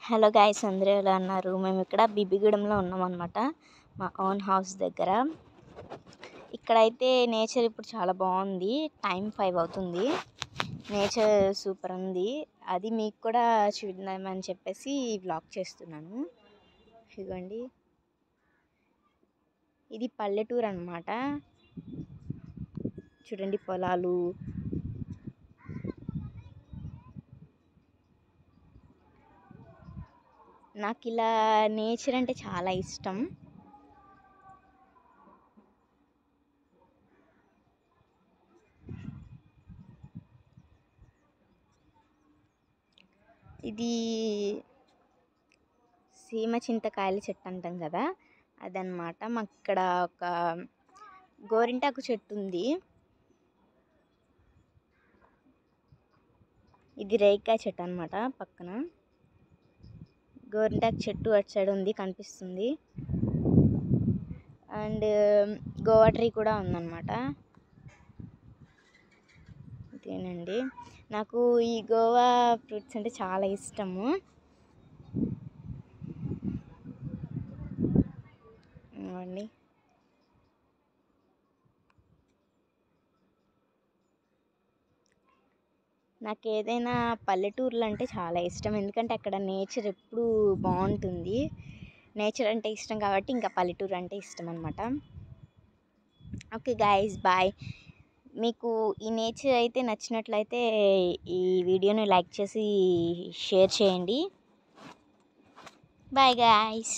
Hello guys, అందరూ ఎలా ఉన్నారు? మేము ఇక్కడ బీబీగూడెంలో ఉన్నామన్నమాట, మా ఓన్ హౌస్ దగ్గర. ఇక్కడైతే నేచర్ ఇప్పుడు చాలా బాగుంది. టైం 5 అవుతుంది. నేచర్ సూపర్ ఉంది. అది మీకు కూడా చూద్దామని చెప్పేసి వ్లాగ్ చేస్తున్నాను. ఇదిగోండి, ఇది పల్లెటూరు అన్నమాట. చూడండి, పొలాలు. నాకు ఇలా నేచర్ అంటే చాలా ఇష్టం. ఇది సీమ చింతకాయల చెట్టు అంటాం కదా, అదనమాట. మాకు ఇక్కడ ఒక గోరింటాకు చెట్టు ఉంది. ఇది రేగికాయ చెట్టు అనమాట. పక్కన గోరింటాకు చెట్టు అటు సైడ్ ఉంది, కనిపిస్తుంది. అండ్ గోవా ట్రీ కూడా ఉందన్నమాట. ఇదేనండి, నాకు ఈ గోవా ఫ్రూట్స్ అంటే చాలా ఇష్టము. అండి, నాకు ఏదైనా పల్లెటూర్లు అంటే చాలా ఇష్టం. ఎందుకంటే అక్కడ నేచర్ ఎప్పుడూ బాగుంటుంది. నేచర్ అంటే ఇష్టం కాబట్టి ఇంకా పల్లెటూరు అంటే ఇష్టం అనమాట. Okay guys, bye. మీకు ఈ నేచర్ అయితే నచ్చినట్లయితే ఈ వీడియోని లైక్ చేసి షేర్ చేయండి. Bye guys.